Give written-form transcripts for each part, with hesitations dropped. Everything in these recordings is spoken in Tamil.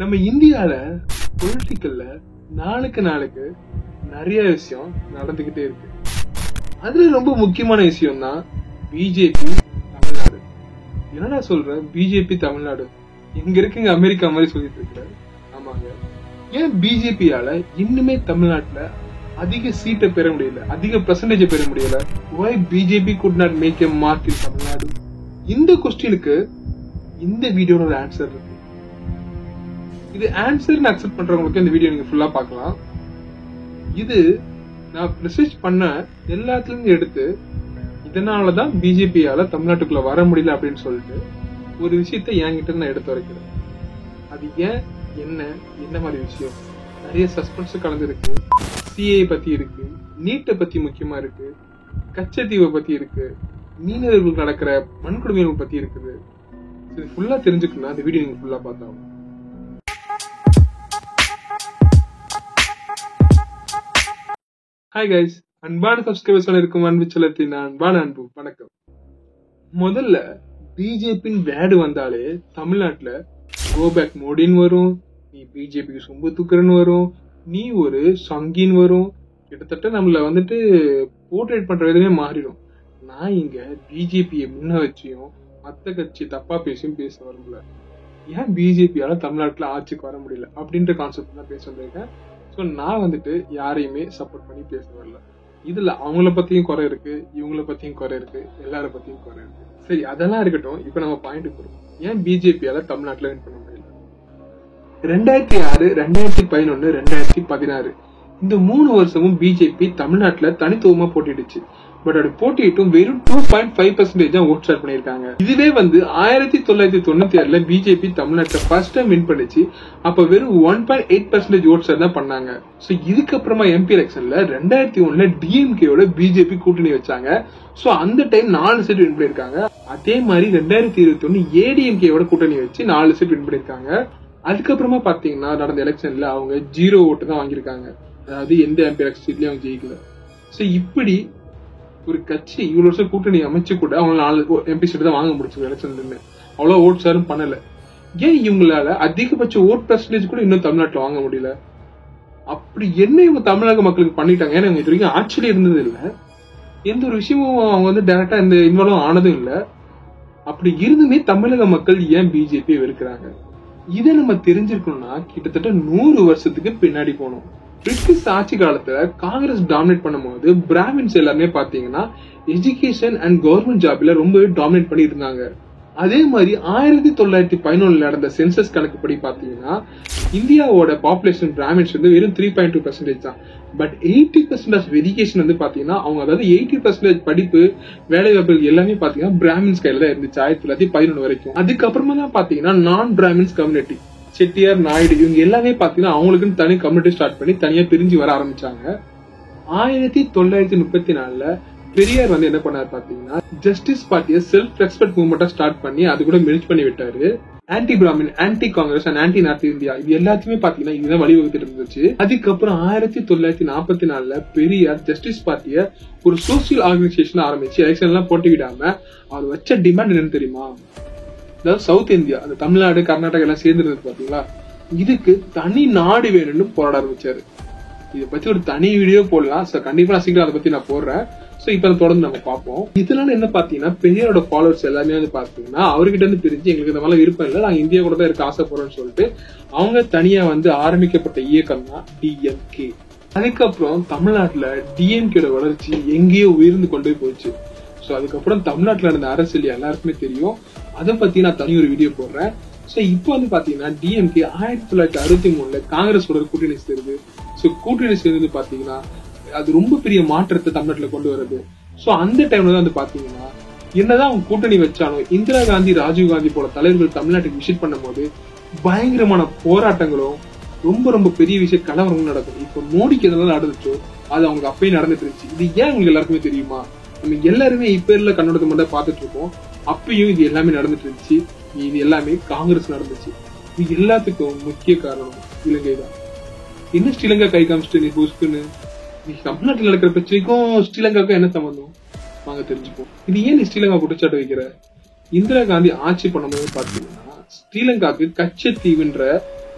நம்ம இந்தியால பொலிட்டிக்கல்ல நாளுக்கு நாளுக்கு நிறைய விஷயம் நடந்துகிட்டே இருக்கு. அதுல ரொம்ப முக்கியமான விஷயம் தான் பிஜேபி தமிழ்நாடு. என்னடா சொல்ற பிஜேபி தமிழ்நாடு? எங்க இருக்குங்க அமெரிக்கா மாதிரி சொல்லிட்டு இருக்க? ஆமாங்க. ஏன் பிஜேபியால இன்னுமே தமிழ்நாட்டுல அதிக சீட்டை பெற முடியல, அதிக பெர்சன்டேஜ் பெற முடியல? why BJP could not make a mark in Tamil Nadu? இந்த கொஸ்டினுக்கு இந்த வீடியோட ஆன்சர் இருக்கு. இது ஆன்சர்னு அக்செப்ட் பண்றவங்களுக்கு இந்த வீடியோ நீங்க ஃபுல்லா பார்க்கலாம். இது நான் ரிசர்ச் பண்ண எல்லாத்துலயும் எடுத்து இதனாலதான் பிஜேபியால தமிழ்நாட்டுக்குள்ள வர முடியல அப்படின்னு சொல்லிட்டு ஒரு விஷயத்த என்கிட்ட நான் எடுத்து வைக்கிறேன். அது ஏன், என்ன மாதிரி விஷயம், நிறைய சஸ்பென்ஸ் கலந்து இருக்கு. சிஏ பத்தி இருக்கு, நீட்டை பத்தி முக்கியமா இருக்கு, கச்சத்தீவை பத்தி இருக்கு, மீனவர்கள் நடக்கிற வன்கொடுமைகள் பத்தி இருக்குது. இது ஃபுல்லா தெரிஞ்சுக்கணும், அந்த வீடியோ நீங்க ஃபுல்லா பார்த்தா. ஹாய் கைஸ், அன்பான சப்ஸ்கிரைபர்ஸ் இருக்கும் அன்பு செலுத்தின அன்பான அன்பு வணக்கம். முதல்ல பிஜேபின்னு வேர்டு வந்தாலே தமிழ்நாட்டுல கோபேக் மோடின்னு வரும், நீ பிஜேபிக்கு சொம்பு தூக்குறன்னு வரும், நீ ஒரு சங்கின்னு வரும். கிட்டத்தட்ட நம்மள வந்துட்டு போர்ட்ரேட் பண்ற விதமே மாறிடும். நான் இங்க பிஜேபியை முன்ன வச்சியும் மத்த கட்சி தப்பா பேசியும் பேச வரல. ஏன் பிஜேபியால தமிழ்நாட்டுல ஆட்சிக்கு வர முடியல அப்படின்ற கான்செப்ட் தான் பேச வந்திருக்கேன். ஸோ நான் வந்துட்டு யாரையுமே சப்போர்ட் பண்ணி பேச வரல. இதுல அவங்கள பத்தியும் குறை இருக்கு, இவங்கள பத்தியும் குறை இருக்கு, எல்லார பத்தியும் குறை இருக்கு. சரி, அதெல்லாம் இருக்கட்டும். இப்ப நம்ம பாயிண்ட் போறோம். ஏன் பிஜேபியால தமிழ்நாட்டுல வின் பண்ண முடியல? 2006, 2011, 2016 இந்த 3 வருஷமும் பிஜேபி தமிழ்நாட்டுல தனித்துவமா போட்டிடுச்சு. பட் அது போட்டிட்டும் வெறும் 2.5% தான் ஓட் ஷேர் பண்ணிருக்காங்க. இதுவே 1996 பிஜேபி தமிழ்நாட்டுல ஃபர்ஸ்ட் டைம் வின் பண்ணிச்சு. அப்ப வெறும் 1.8% ஓட் ஷேர் தான் பண்ணாங்க. சோ இதுக்கப்புறமா எம்பி எலெக்ஷன்ல 2001 டிஎம்கேயோட பிஜேபி கூட்டணி வச்சாங்க. சோ அந்த டைம் 4 சீட் வின் பண்ணிருக்காங்க. அதே மாதிரி 2021 ஏடிஎம்கேயோட கூட்டணி வச்சு 4 சீட் வின் பண்ணிருக்காங்க. அதுக்கப்புறமா பாத்தீங்கன்னா நடந்த எலெக்ஷன்ல அவங்க 0 ஓட்டு தான் வாங்கியிருக்காங்க. அதாவது எந்த எம்பி எலெக்ஷன் சீட்லயும் அவங்க ஜெயிக்கல. சோ இப்படி ஒரு கட்சி இவ்வளவு வருஷம் கூட்டணி அமைச்சு கூட அவங்க 4 எம்பி சீட் தான் வாங்க முடிச்சு எலெக்ஷன்ல. அவ்வளவு ஓட் ஷேரும் பண்ணல. ஏன் இவங்களால அதிகபட்ச ஓட் பெர்சன்டேஜ் கூட இன்னும் தமிழ்நாட்டுல வாங்க முடியல? அப்படி என்ன இவங்க தமிழக மக்களுக்கு பண்ணிட்டாங்க? ஏன்னா இவங்க இது வரைக்கும் ஆட்சியில இருந்தது இல்ல, எந்த ஒரு விஷயமும் அவங்க டைரக்டா இந்த இன்வால்வ் ஆனதும் இல்ல. அப்படி இருந்துமே தமிழக மக்கள் ஏன் பிஜேபி வெறுக்கிறாங்க? இதை நம்ம தெரிஞ்சிருக்கணும்னா கிட்டத்தட்ட 100 வருஷத்துக்கு பின்னாடி போனோம். பிரிட்டிஷ் ஆட்சி காலத்துல காங்கிரஸ் டாமினேட் பண்ணும்போது பிராமின்ஸ் எல்லாருமே பாத்தீங்கன்னா எஜுகேஷன் அண்ட் கவர்மெண்ட் ஜாப்ல ரொம்ப டாமினேட் பண்ணி இருந்தாங்க. அதே மாதிரி 1911 நடந்த சென்சஸ் கணக்குப்படி பாத்தீங்கன்னா இந்தியாவோட பாப்புலேஷன் பிராமின்ஸ் வெறும் 3.2% தான். பட் 80% ஆஃப் எஜுகேஷன் பாத்தீங்கன்னா அவங்க, அதாவது 80% படிப்பு வேலை வாய்ப்புகள் எல்லாமே பாத்தீங்கன்னா பிராமின்ஸ் கையில தான் இருந்துச்சு 1911 வரைக்கும். அதுக்கப்புறமா தான் பாத்தீங்கன்னா நான் பிராமின்ஸ் கம்யூனிட்டி, செட்டியார், நாயுடு இவங்க எல்லாமே பாத்தீங்கன்னா அவங்களுக்குன்னு தனி கம்யூனிட்டி ஸ்டார்ட் பண்ணி தனியா பிரிஞ்சு வர ஆரம்பிச்சாங்க. 1934 பெரியார் என்ன பண்ணாரு பாத்தீங்கன்னா ஜஸ்டிஸ் பார்ட்டியை செல்ஃப் ரெஸ்பெக்ட் மூவ்மெண்டா ஸ்டார்ட் பண்ணி அது கூட மெர்ஜ் பண்ணி விட்டாரு. Anti Brahmin, anti Congress and anti north India இது எல்லாத்தையுமே பாத்தீங்கன்னா இதுதான் வழிவகுத்துட்டு இருந்துச்சு. அதுக்கப்புறம் 1944 பெரியார் ஜஸ்டிஸ் பார்ட்டியை ஒரு சோசியல் ஆர்கனைசேஷன் ஆரம்பிச்சு எலெக்ஷன் எல்லாம் போட்டிவிடாம அவர் வச்ச டிமாண்ட் என்னன்னு தெரியுமா? அதாவது சவுத் இந்தியா, அந்த தமிழ்நாடு, கர்நாடகா எல்லாம் சேர்ந்துருந்தது பாத்தீங்களா, இதுக்கு தனி நாடு வேணும்னு போராட ஆரம்பிச்சாரு. இதை பத்தி ஒரு தனி வீடியோ போடலாம். கண்டிப்பா நான் சீக்கிரம் அதை பத்தி நான் போடுறேன். சோ இப்ப தொடர்ந்து நம்ம பார்ப்போம். இதனால என்ன பாத்தீங்கன்னா பெரியாரோட ஃபாலோவர்ஸ் எல்லாமே பாத்தீங்கன்னா அவர்கிட்ட இருந்து பிரிஞ்சு எங்களுக்கு இந்த மாதிரி விருப்பம் இல்லை, நாங்க இந்தியா கூட தான் இருக்க ஆசைப்படுறோம்னு சொல்லிட்டு அவங்க தனியா ஆரம்பிக்கப்பட்ட இயக்கம் தான் டிஎம்கே. அதுக்கப்புறம் தமிழ்நாட்டுல டிஎம்கேட வளர்ச்சி எங்கேயோ உயர்ந்து கொண்டு போச்சு. சோ அதுக்கப்புறம் தமிழ்நாட்டுல நடந்த அரசியல் எல்லாருக்குமே தெரியும். அதை பத்தி நான் தனி ஒரு வீடியோ போடுறேன். சோ இப்போ பாத்தீங்கன்னா டிஎம்கே 1963 காங்கிரஸோட கூட்டணி சேருது. சோ கூட்டணி சேர்ந்து பாத்தீங்கன்னா அது ரொம்ப பெரிய மாற்றத்தை தமிழ்நாட்டுல கொண்டு வருது. சோ அந்த டைம்ல தான் பாத்தீங்கன்னா என்னதான் அவங்க கூட்டணி வச்சாலும் இந்திரா காந்தி, ராஜீவ் காந்தி போல தலைவர்கள் தமிழ்நாட்டுக்கு விசிட் பண்ணும் போது பயங்கரமான போராட்டங்களும் ரொம்ப ரொம்ப பெரிய விஷயம் கலவரங்களும் நடக்கும். இப்ப மோடிக்கு எதெல்லாம் நடந்துச்சோ அது அவங்க அப்பயே நடந்துட்டு இருந்துச்சு. இது ஏன் உங்களுக்கு எல்லாருக்குமே தெரியுமா? நம்ம எல்லாருமே இப்ப இல்ல கண்ணோட்டத்தை மட்டும் பாத்துட்டு இருக்கோம். அப்பயும் இது எல்லாமே நடந்துட்டு இருந்துச்சு. இது எல்லாமே காங்கிரஸ் நடந்துச்சு. இது எல்லாத்துக்கும் முக்கிய காரணம் இலங்கை தான். என்ன ஸ்ரீலங்கா கை காமிச்சிட்டு நீ போஸ்ட்னு, நீ தமிழ்நாட்டில் நடக்கிற பிரச்சனைக்கும் ஸ்ரீலங்காவுக்கும் என்ன சம்பந்தம் வாங்க தெரிஞ்சுப்போம். இது ஏன் நீ ஸ்ரீலங்கா குற்றச்சாட்டு வைக்கிற? இந்திரா காந்தி ஆட்சி பண்ணும்போது பாத்தீங்கன்னா ஸ்ரீலங்காக்கு கச்சத்தீவுன்ற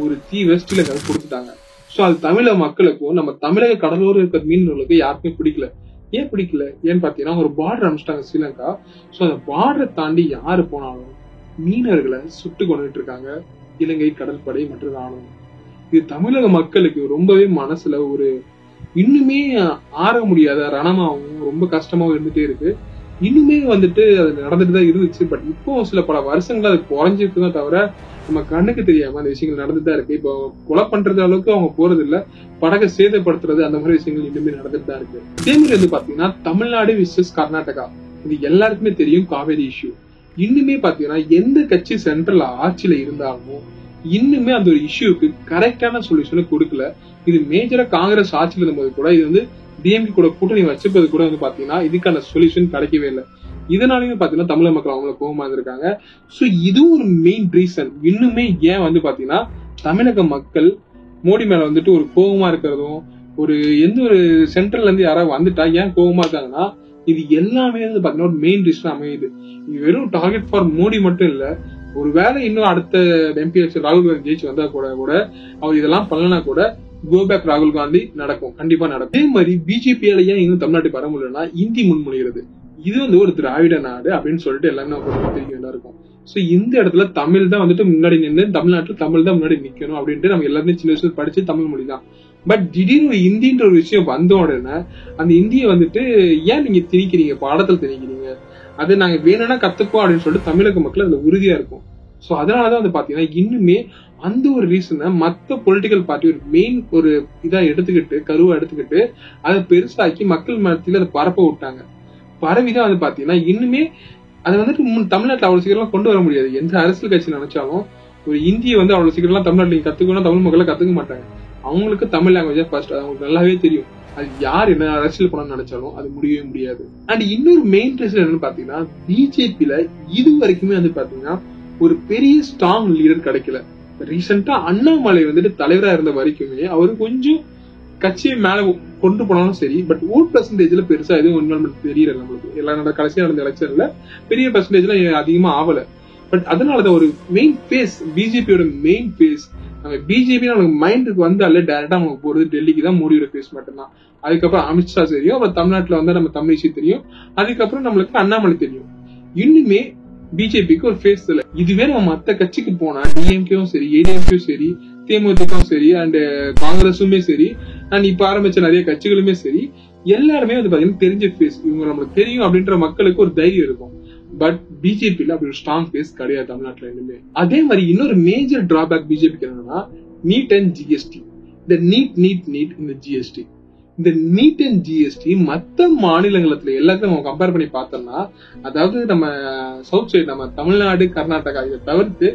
ஒரு தீவை ஸ்ரீலங்காவுக்கு கொடுத்துட்டாங்க. சோ அது தமிழக மக்களுக்கும் நம்ம தமிழக கடலோர இருக்கிற மீனவர்களுக்கு யாருக்குமே பிடிக்கல. ஏன் பிடிக்கல ஏன்னு பாத்தீங்கன்னா ஒரு பார்டர் அமைச்சிட்டாங்க ஸ்ரீலங்கா. சோ அந்த பார்டரை தாண்டி யாரு போனாலும் மீனவர்களை சுட்டு கொண்டுட்டு இருக்காங்க இலங்கை கடற்படை மற்றும் ராணுவம். இது தமிழக மக்களுக்கு ரொம்பவே மனசுல ஒரு இன்னுமே ஆற முடியாத ரணமாவும் ரொம்ப கஷ்டமாவும் இருந்துட்டே இருக்கு. இன்னுமே வந்துட்டு அது நடந்துட்டுதான் இருந்துச்சு. பட் இப்போ சில பல வருஷங்கள் அது குறைஞ்சிருக்குதான் தவிர நம்ம கண்ணுக்கு தெரியாம அந்த விஷயங்கள் நடந்துதான் இருக்கு. இப்போ கொலை பண்றது அளவுக்கு அவங்க போறது இல்ல, படகை சேதப்படுத்துறது அந்த மாதிரி விஷயங்கள் இன்னுமே நடந்துட்டு தான் இருக்கு. இதே மாதிரி வந்து பாத்தீங்கன்னா தமிழ்நாடு விசஸ் கர்நாடகா, இது எல்லாருக்குமே தெரியும் காவேரி இஷ்யூ. இன்னுமே பாத்தீங்கன்னா எந்த கட்சி சென்ட்ரல் ஆட்சியில இருந்தாலும் இன்னுமே அந்த ஒரு இஷ்யூக்கு கரெக்டான சொல்யூஷனை கொடுக்கல. இது மேஜரா காங்கிரஸ் ஆட்சியில் இருந்தபோது கூட இது வந்து டிஎம்கே கூட கூட்டணி வச்சது கூட வந்து பாத்தீங்கன்னா இதுக்கான சொல்யூஷன் கிடைக்கவே இல்லை. இதனாலயுமே பாத்தீங்கன்னா தமிழக மக்கள் அவங்கள கோபமா இருந்திருக்காங்க. சோ இது ஒரு மெயின் ரீசன். இன்னுமே ஏன் வந்து பாத்தீங்கன்னா தமிழக மக்கள் மோடி மேல வந்துட்டு ஒரு கோபமா இருக்கிறதும், ஒரு எந்த ஒரு சென்ட்ரல்ல இருந்து யாராவது வந்துட்டா ஏன் கோபமா இருக்காங்கன்னா இது எல்லாமே வந்து பாத்தீங்கன்னா ஒரு மெயின் ரீசன் அமையுது. இது வெறும் டார்கெட் ஃபார் மோடி மட்டும் இல்ல, ஒருவேளை இன்னும் அடுத்த எம்பி ராகுல் காந்தி ஜெயிச்சு வந்தா கூட அவர் இதெல்லாம் பண்ணலனா கூட கோ பேக் ராகுல் காந்தி நடக்கும், கண்டிப்பா நடக்கும். அதே மாதிரி பிஜேபியால ஏன் இன்னும் தமிழ்நாட்டுக்கு வர முடியலன்னா இந்தி முன்மொழிகிறது. இது வந்து ஒரு திராவிட நாடு அப்படின்னு சொல்லிட்டு எல்லாமே தெரியும் எல்லாருக்கும். சோ இந்த இடத்துல தமிழ் தான் வந்துட்டு முன்னாடி நின்று, தமிழ்நாட்டுல தமிழ் தான் முன்னாடி நிக்கணும் அப்படின்ட்டு நம்ம எல்லாருமே சின்ன வயசுல படிச்சு தமிழ் மொழி தான். பட் திடீர்னு இந்தின்ற ஒரு விஷயம் வந்த உடனே அந்த இந்தியை வந்துட்டு ஏன் நீங்க திணிக்கிறீங்க, பாடத்தில் திணிக்கிறீங்க, அது நாங்க வேணும்னா கத்துப்போம் அப்படின்னு சொல்லிட்டு தமிழக மக்கள் அதுல உறுதியா இருக்கும். சோ அதனாலதான் வந்து பாத்தீங்கன்னா இன்னுமே அந்த ஒரு ரீசனை மத்த பொலிட்டிக்கல் பார்ட்டி ஒரு மெயின் ஒரு இதா எடுத்துக்கிட்டு கருவா எடுத்துக்கிட்டு அதை பெருசாக்கி மக்கள் மத்தியில அதை பரப்ப விட்டாங்க. பரவிதான் வந்து பாத்தீங்கன்னா இன்னுமே அதை வந்துட்டு தமிழ்நாட்டுல அவ்வளவு சீக்கிரம் கொண்டு வர முடியாது. எந்த அரசியல் கட்சி நினைச்சாலும் ஒரு இந்தியை வந்து அவ்வளவு சீக்கிரம் தமிழ்நாட்டுல கத்துக்கணும் தமிழ் மக்களை கத்துக்க மாட்டாங்க. அவங்களுக்கு தமிழ் லாங்குவேஜ் ஃபர்ஸ்ட் அவங்களுக்கு நல்லாவே தெரியும். அது யார் என்ன அரசியல் பண்ணணும்னு நினைச்சாலும் அது முடியவே முடியாது. அண்ட் இன்னொரு மெயின் ரீசன் என்னன்னு பாத்தீங்கன்னா பிஜேபியில இது வரைக்குமே வந்து பாத்தீங்கன்னா ஒரு பெரிய ஸ்ட்ராங் லீடர் கிடைக்கல. ரீசெண்டா அண்ணாமலை வந்துட்டு தலைவரா இருந்த வரைக்குமே அவரு கொஞ்சம் கட்சியை மேல கொண்டு போனாலும் சரி, பட் ஓட் பெர்சன்டேஜ்ல பெருசா எதுவும் இன்வால்மெண்ட் தெரியல நம்மளுக்கு. எல்லா கடைசியா நடந்த எலெக்ஷன்ல பெரிய பெர்சன்டேஜ்ல அதிகமா ஆகல. பட் அதனாலதான் ஒரு மெயின் பேஸ் பிஜேபியோட மெயின் பேஸ் நம்ம பிஜேபி நமக்கு மைண்டுக்கு வந்தாலே டைரக்டா நமக்கு போறது டெல்லிக்கு தான், மோடியோட பேஸ் மட்டும்தான். அதுக்கப்புறம் அமித்ஷா தெரியும், அப்புறம் தமிழ்நாட்டுல வந்தா நம்ம தமிழிசை தெரியும், அதுக்கப்புறம் நம்மளுக்கு அண்ணாமலை தெரியும். இன்னுமே பிஜேபிக்கு ஒரு ஃபேஸ் இல்ல. இதுவே நம்ம மத்த கட்சிக்கு போனா டிஎம்கேவும் சரி, ஏடிஎம்கேவும் சரி, தேமுதிகவும் சரி, அண்ட் காங்கிரஸுமே சரி, அண்ட் இப்ப ஆரம்பிச்ச நிறைய கட்சிகளுமே சரி, எல்லாருமே வந்து பாத்தீங்கன்னா தெரிஞ்ச ஃபேஸ், இவங்க நம்மளுக்கு தெரியும் அப்படின்ற மக்களுக்கு ஒரு தைரியம் இருக்கும். பட் பிஜேபியில அப்படி ஒரு ஸ்ட்ராங் ஃபேஸ் கிடையாது தமிழ்நாட்டுல இனிமே. அதே மாதிரி இன்னொரு மேஜர் டிராபேக் பிஜேபிக்கு என்னன்னா நீட் அண்ட் ஜிஎஸ்டி. இந்த நீட் இந்த ஜிஎஸ்டி, இந்த நீட் அண்ட் ஜிஎஸ்டி மத்த மாநிலங்களத்துல எல்லாத்தையும் நம்ம கம்பேர் பண்ணி பார்த்தோம்னா, அதாவது நம்ம சவுத் சைடு நம்ம தமிழ்நாடு கர்நாடகா இதை தவிர்த்து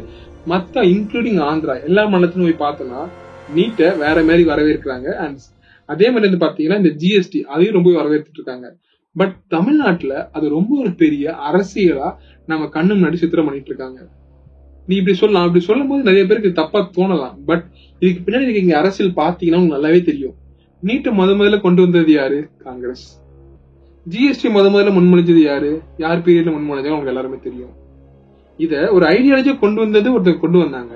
மத்த இன்க்ளூடிங் ஆந்திரா எல்லா மாநிலத்திலும் போய் பார்த்தோம்னா நீட்டை வேற மாதிரி வரவேற்கிறாங்க. அண்ட் அதே மாதிரி வந்து பாத்தீங்கன்னா இந்த ஜிஎஸ்டி அதையும் ரொம்ப வரவேற்றுட்டு இருக்காங்க. பட் தமிழ்நாட்டுல அது ரொம்ப ஒரு பெரிய அரசியலா நம்ம கண்ணு முன்னாடி சித்திரம் பண்ணிட்டு இருக்காங்க. நீ இப்படி சொல்லலாம், அப்படி சொல்லும் போது நிறைய பேருக்கு தப்பா தோணலாம். பட் இதுக்கு பின்னாடி இங்க அரசியல் பாத்தீங்கன்னா உங்களுக்கு நல்லாவே தெரியும். நீட்டை முதல்ல கொண்டு வந்தது யாரு? காங்கிரஸ். ஜிஎஸ்டி முதல்ல முன்மொழிஞ்சது யாரு? யார் பீரியட்ல முன்மொழிஞ்சாலும் உங்களுக்கு எல்லாருமே தெரியும். இத ஒரு ஐடியாலஜியா கொண்டு வந்தது ஒருத்தர் கொண்டு வந்தாங்க.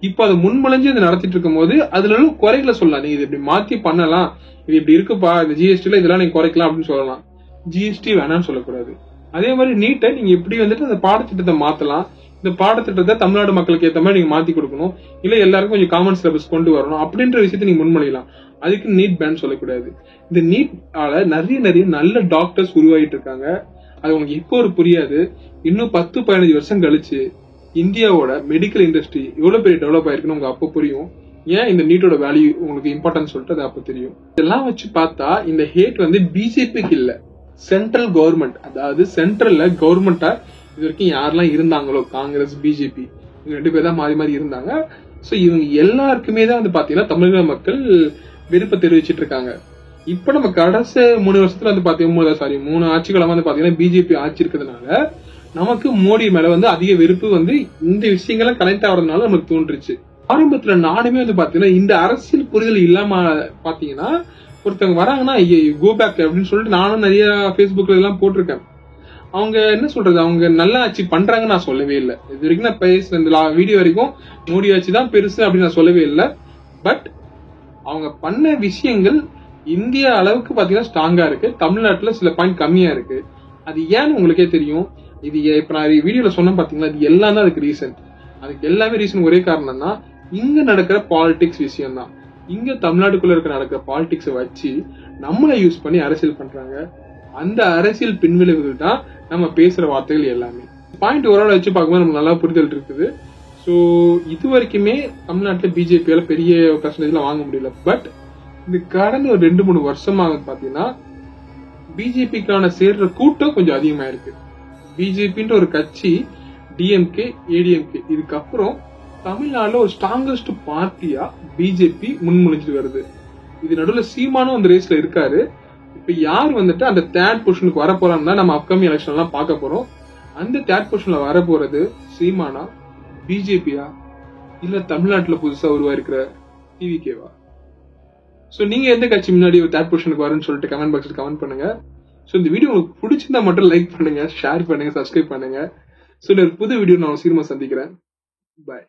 இப்ப அதை முன்மொழிஞ்சு அதை நடத்திட்டு இருக்கும் போது அதுல குறைகளை சொல்லலாம். நீங்க இது இப்படி மாத்தி பண்ணலாம், இது இப்படி இருக்குப்பா, இந்த ஜிஎஸ்டில இதெல்லாம் நீங்க குறைக்கலாம் அப்படின்னு சொல்லலாம். ஜிஎஸ்டி வேணாம்னு சொல்லக்கூடாது. அதே மாதிரி நீட்டை நீங்க எப்படி வந்துட்டு அந்த பாடத்திட்டத்தை மாத்தலாம், இந்த பாடத்திட்டத்தை தமிழ்நாடு மக்களுக்கு ஏற்ற மாதிரி நீங்க மாத்தி கொடுக்கணும், இல்ல எல்லாருக்கும் கொஞ்சம் காமன் சிலபஸ் கொண்டு வரணும் அப்படின்ற விஷயத்தை நீங்க முன்மொழியலாம். அதுக்கு நீட் பேன் சொல்லக்கூடாது. இந்த நீட் ஆல நிறைய நல்ல டாக்டர்ஸ் உருவாகிட்டு இருக்காங்க. அது உங்களுக்கு இப்போ ஒரு புரியாது. இன்னும் 10-15 வருஷம் கழிச்சு இந்தியாவோட மெடிக்கல் இண்டஸ்ட்ரி எவ்வளவு பெரிய டெவலப் ஆயிருக்குன்னு உங்களுக்கு அப்போ புரியும். ஏன் இந்த நீட்டோட வேல்யூ உங்களுக்கு இம்பார்ட்டன்ஸ் சொல்லிட்டு அது அப்ப தெரியும். இதெல்லாம் வச்சு பார்த்தா இந்த ஹேட் வந்து பிஜேபிக்கு இல்ல, சென்ட்ரல் கவர்மெண்ட், அதாவது சென்ட்ரல்ல கவர்மெண்டா இது வரைக்கும் யாரெல்லாம் இருந்தாங்களோ காங்கிரஸ் பிஜேபி இவங்க 2 பேர் தான் மாறி இருந்தாங்க. சோ இவங்க எல்லாருக்குமே தான் வந்து பாத்தீங்கன்னா தமிழக மக்கள் விருப்ப தெரிவிச்சிட்டு இருக்காங்க. இப்ப நம்ம கடைசி 3 வருஷத்துல வந்து பாத்தீங்கன்னா 3 ஆட்சி காலமா வந்து பாத்தீங்கன்னா பிஜேபி ஆட்சி இருக்கிறதுனால நமக்கு மோடி மேல வந்து அதிக வெறுப்பு வந்து இந்த விஷயங்கள்லாம் கனெக்ட் ஆகிறதுனால நமக்கு தோன்றுச்சு. ஆரம்பத்துல நானுமே வந்து பாத்தீங்கன்னா இந்த அரசியல் புரிதல் இல்லாம பாத்தீங்கன்னா ஒருத்தவங்க வராங்கன்னா கோ பேக் அப்படின்னு சொல்லிட்டு நானும் நிறைய பேஸ்புக்ல எல்லாம் போட்டிருக்கேன். அவங்க என்ன சொல்றது, அவங்க நல்லா ஆட்சி பண்றாங்கன்னு நான் சொல்லவே இல்லை. இது வரைக்கும் நான் பேசுன இந்த வீடியோ வரைக்கும் மோடி ஆட்சி தான் பெருசு அப்படின்னு நான் சொல்லவே இல்லை. பட் அவங்க பண்ண விஷயங்கள் இந்தியா அளவுக்கு பாத்தீங்கன்னா ஸ்ட்ராங்கா இருக்கு. தமிழ்நாட்டுல சில பாயிண்ட் கம்மியா இருக்கு. அது ஏன்னு உங்களுக்கே தெரியும். இது இப்ப நான் வீடியோல சொன்ன பாத்தீங்களா, இது எல்லாம் தான் அதுக்கு ரீசன். அதுக்கு எல்லாமே ரீசன் ஒரே காரணம் தான், இங்க நடக்கிற பாலிடிக்ஸ் விஷயம் தான். இங்க தமிழ்நாட்டுக்குள்ள இருக்கிற நடக்கிற பாலிடிக்ஸை வச்சு நம்மளை யூஸ் பண்ணி அரசியல் பண்றாங்க. அந்த அரசியல் பின்விளைவுகள் தான் நம்ம பேசுற வார்த்தைகள் எல்லாமே. பாயிண்ட் ஓரளவு வச்சு பார்க்கும்போது நமக்கு நல்லா புரிதல் இருக்குது. ஸோ இது வரைக்குமே தமிழ்நாட்டில் பிஜேபியால பெரிய பர்சன்டேஜ்லாம் வாங்க முடியல. பட் இந்த கடந்த ஒரு 2-3 வருஷமாக பாத்தீங்கன்னா பிஜேபிக்கான சேர்ற கூட்டம் கொஞ்சம் அதிகமா இருக்கு. பிஜேபின்ற ஒரு கட்சி, டிஎம்கே, ஏடிஎம்கே, இதுக்கப்புறம் தமிழ்நாடுல ஒரு ஸ்ட்ராங்கஸ்ட் பார்ட்டியா பிஜேபி முன்மொழிஞ்சிட்டு வருது. இது நடுவில் சீமானும் அந்த ரேஸ்ல இருக்காரு. இப்ப யார் வந்துட்டு அந்த தேர்ட் பொசிஷனுக்கு வர போறாங்கன்னா நம்ம அப்கமிங் எலெக்ஷன் எல்லாம் பார்க்க போறோம். அந்த தேர்ட் பொசிஷன்ல வர போறது சீமானா, பிஜேபியா, இல்ல தமிழ்நாட்டுல புதுசா உருவாயிருக்கிற டிவிகேவா? சோ நீங்க எந்த கட்சி முன்னாடி ஒரு தேர்ட் பொசிஷனுக்கு வரும்னு சொல்லிட்டு கமெண்ட் பாக்ஸ்ல கமெண்ட் பண்ணுங்க. சோ இந்த வீடியோ உங்களுக்கு பிடிச்சிருந்தா மட்டும் லைக் பண்ணுங்க, ஷேர் பண்ணுங்க, சப்ஸ்கிரைப் பண்ணுங்க. சோ ஒரு புது வீடியோ நான் சீக்கிரமா சந்திக்கிறேன். பாய்.